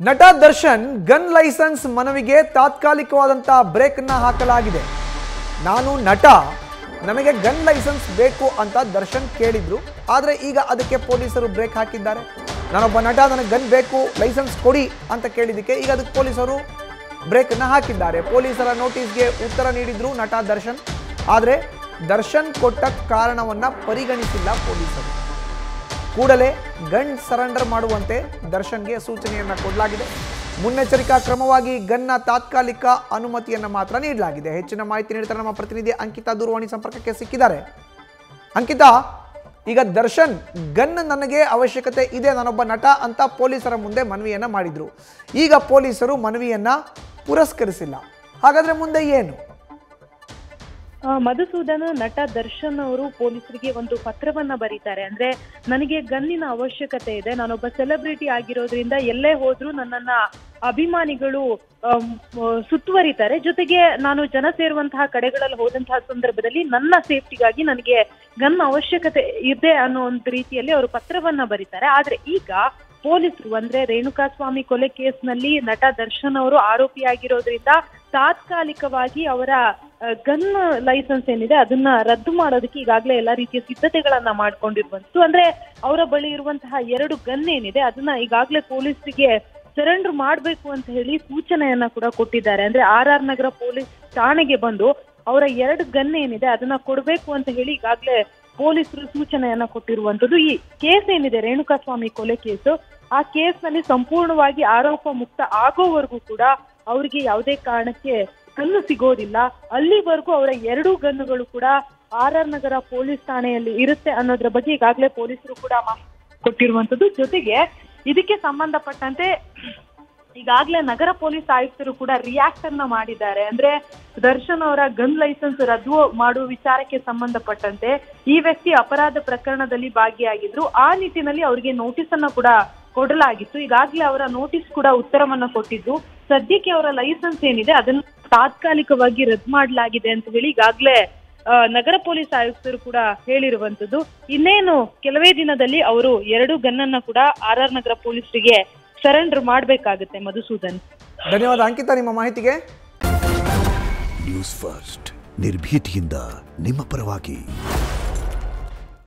ನಟ Darshan gun licence ಮನವಿಗೆ ತಾತ್ಕಾಲಿಕವಾದಂತ break ಅನ್ನು ಹಾಕಲಾಗಿದೆ. ನಾನು ನಟ, ನನಗೆ ಗನ್ ಲೈಸೆನ್ಸ್ ಬೇಕು ಅಂತ ದರ್ಶನ್ ಕೇಳಿದ್ರು. ಆದರೆ ಈಗ ಅದಕ್ಕೆ ಪೊಲೀಸರು ಬ್ರೇಕ್ ಹಾಕಿದ್ದಾರೆ. ನಾನೊಬ್ಬ ನಟ, ನನಗೆ ಗನ್ ಬೇಕು, ಲೈಸೆನ್ಸ್ ಕೊಡಿ ಅಂತ ಕೇಳಿದಕ್ಕೆ ಈಗ ಅದಕ್ಕೆ ಪೊಲೀಸರು ಬ್ರೇಕ್ ಅನ್ನು ಹಾಕಿದ್ದಾರೆ. ಪೊಲೀಸರ ನೋಟಿಸ್ಗೆ ಉತ್ತರ ನೀಡಿದ್ರು ನಟ ದರ್ಶನ್. ಆದರೆ ದರ್ಶನ್ ಕೊಟ್ಟ ಕಾರಣವನ್ನ ಪರಿಗಣಿಸಿಲ್ಲ ಪೊಲೀಸರು. ಕೂಡಲೇ ಗನ್ ಸರೆಂಡರ್ ಮಾಡುವಂತೆ ದರ್ಶನ್ಗೆ ಸೂಚನೆಯನ್ನ ಕೊಡಲಾಗಿದೆ. ಮುನ್ನೆಚ್ಚರಿಕಾ ಕ್ರಮವಾಗಿ ಗನ್ನ ತಾತ್ಕಾಲಿಕ ಅನುಮತಿಯನ್ನು ಮಾತ್ರ ನೀಡಲಾಗಿದೆ. ಹೆಚ್ಚಿನ ಮಾಹಿತಿ ನೀಡ್ತಾರೆ ನಮ್ಮ ಪ್ರತಿನಿಧಿ ಅಂಕಿತಾ ದೂರವಾಣಿ ಸಂಪರ್ಕಕ್ಕೆ ಸಿಕ್ಕಿದ್ದಾರೆ. ಅಂಕಿತಾ, ಈಗ ದರ್ಶನ್ ಗನ್ ನನಗೆ ಅವಶ್ಯಕತೆ ಇದೆ, ನಾನೊಬ್ಬ ನಟ ಅಂತ ಪೊಲೀಸರ ಮುಂದೆ ಮನವಿಯನ್ನ ಮಾಡಿದ್ರು. ಈಗ ಪೊಲೀಸರು ಮನವಿಯನ್ನ ಪುರಸ್ಕರಿಸಿಲ್ಲ. ಹಾಗಾದ್ರೆ ಮುಂದೆ ಏನು? ಮಧುಸೂದನ್, ನಟ ದರ್ಶನ್ ಅವರು ಪೊಲೀಸರಿಗೆ ಒಂದು ಪತ್ರವನ್ನ ಬರೀತಾರೆ. ಅಂದ್ರೆ ನನಗೆ ಗನ್ನಿನ ಅವಶ್ಯಕತೆ ಇದೆ, ನಾನೊಬ್ಬ ಸೆಲೆಬ್ರಿಟಿ ಆಗಿರೋದ್ರಿಂದ ಎಲ್ಲೇ ಹೋದ್ರೂ ನನ್ನನ್ನ ಅಭಿಮಾನಿಗಳು ಸುತ್ತುವರಿತಾರೆ. ಜೊತೆಗೆ ನಾನು ಜನ ಸೇರುವಂತಹ ಕಡೆಗಳಲ್ಲಿ ಹೋದಂತಹ ಸಂದರ್ಭದಲ್ಲಿ ನನ್ನ ಸೇಫ್ಟಿಗಾಗಿ ನನಗೆ ಗನ್ ಅವಶ್ಯಕತೆ ಇದೆ ಅನ್ನೋ ಒಂದು ರೀತಿಯಲ್ಲಿ ಅವರು ಪತ್ರವನ್ನ ಬರೀತಾರೆ. ಆದ್ರೆ ಈಗ ಪೊಲೀಸರು, ಅಂದ್ರೆ ರೇಣುಕಾಸ್ವಾಮಿ ಕೊಲೆ ಕೇಸ್ನಲ್ಲಿ ನಟ ದರ್ಶನ್ ಅವರು ಆರೋಪಿಯಾಗಿರೋದ್ರಿಂದ ತಾತ್ಕಾಲಿಕವಾಗಿ ಅವರ ಗನ್ ಲೈಸೆನ್ಸ್ ಏನಿದೆ ಅದನ್ನ ರದ್ದು ಮಾಡೋದಕ್ಕೆ ಈಗಾಗಲೇ ಎಲ್ಲಾ ರೀತಿಯ ಸಿದ್ಧತೆಗಳನ್ನ ಮಾಡ್ಕೊಂಡಿರುವಂತದ್ದು. ಅಂದ್ರೆ ಅವರ ಬಳಿ ಇರುವಂತಹ 2 ಗನ್ ಏನಿದೆ ಅದನ್ನ ಈಗಾಗಲೇ ಪೊಲೀಸರಿಗೆ ಸರೆಂಡರ್ ಮಾಡ್ಬೇಕು ಅಂತ ಹೇಳಿ ಸೂಚನೆಯನ್ನ ಕೂಡ ಕೊಟ್ಟಿದ್ದಾರೆ. ಅಂದ್ರೆ RR ನಗರ ಪೊಲೀಸ್ ಠಾಣೆಗೆ ಬಂದು ಅವರ 2 ಗನ್ ಏನಿದೆ ಅದನ್ನ ಕೊಡ್ಬೇಕು ಅಂತ ಹೇಳಿ ಈಗಾಗಲೇ ಪೊಲೀಸರು ಸೂಚನೆಯನ್ನ ಕೊಟ್ಟಿರುವಂತದ್ದು. ಈ ಕೇಸ್ ಏನಿದೆ ರೇಣುಕಾಸ್ವಾಮಿ ಕೊಲೆ ಕೇಸು, ಆ ಕೇಸ್ ನಲ್ಲಿ ಸಂಪೂರ್ಣವಾಗಿ ಆರೋಪ ಮುಕ್ತ ಆಗೋವರೆಗೂ ಕೂಡ ಅವರಿಗೆ ಯಾವುದೇ ಕಾರಣಕ್ಕೆ ಗನ್ನು ಸಿಗೋದಿಲ್ಲ. ಅಲ್ಲಿವರೆಗೂ ಅವರ 2 ಗನ್ನುಗಳು ಕೂಡ RR ನಗರ ಪೊಲೀಸ್ ಠಾಣೆಯಲ್ಲಿ ಇರುತ್ತೆ ಅನ್ನೋದ್ರ ಬಗ್ಗೆ ಈಗಾಗಲೇ ಪೊಲೀಸರು ಕೂಡ ಕೊಟ್ಟಿರುವಂತದ್ದು. ಜೊತೆಗೆ ಇದಕ್ಕೆ ಸಂಬಂಧಪಟ್ಟಂತೆ ಈಗಾಗಲೇ ನಗರ ಪೊಲೀಸ್ ಆಯುಕ್ತರು ಕೂಡ ರಿಯಾಕ್ಟ್ ಅನ್ನ ಮಾಡಿದ್ದಾರೆ. ಅಂದ್ರೆ ದರ್ಶನ್ ಅವರ ಗನ್ ಲೈಸೆನ್ಸ್ ರದ್ದು ಮಾಡುವ ವಿಚಾರಕ್ಕೆ ಸಂಬಂಧಪಟ್ಟಂತೆ ಈ ವ್ಯಕ್ತಿ ಅಪರಾಧ ಪ್ರಕರಣದಲ್ಲಿ ಭಾಗಿಯಾಗಿದ್ರು. ಆ ನಿಟ್ಟಿನಲ್ಲಿ ಅವರಿಗೆ ನೋಟಿಸ್ ಅನ್ನ ಕೂಡ ಕೊಡಲಾಗಿತ್ತು. ಈಗಾಗಲೇ ಅವರ ನೋಟಿಸ್ ಕೂಡ ಉತ್ತರವನ್ನ ಕೊಟ್ಟಿದ್ದು, ಸದ್ಯಕ್ಕೆ ಅವರ ಲೈಸೆನ್ಸ್ ಏನಿದೆ ಅದನ್ನು ತಾತ್ಕಾಲಿಕವಾಗಿ ರದ್ದು ಮಾಡಲಾಗಿದೆ ಅಂತ ಹೇಳಿ ಈಗಾಗಲೇ ನಗರ ಪೊಲೀಸ್ ಆಯುಕ್ತರು ಕೂಡ ಹೇಳಿರುವಂತದ್ದು. ಇನ್ನೇನು ಕೆಲವೇ ದಿನದಲ್ಲಿ ಅವರು 2 ಗನ್ನನ್ನ ಕೂಡ RR ನಗರ ಪೊಲೀಸರಿಗೆ ಸರೆಂಡರ್ ಮಾಡಬೇಕಾಗುತ್ತೆ. ಮಧುಸೂದನ್, ಧನ್ಯವಾದ ಅಂಕಿತಾ ನಿಮ್ಮ ಮಾಹಿತಿಗೆ. ನ್ಯೂಸ್ ಫಸ್ಟ್, ನಿರ್ಭೀತಿಯಿಂದ ನಿಮ್ಮ ಪರವಾಗಿ.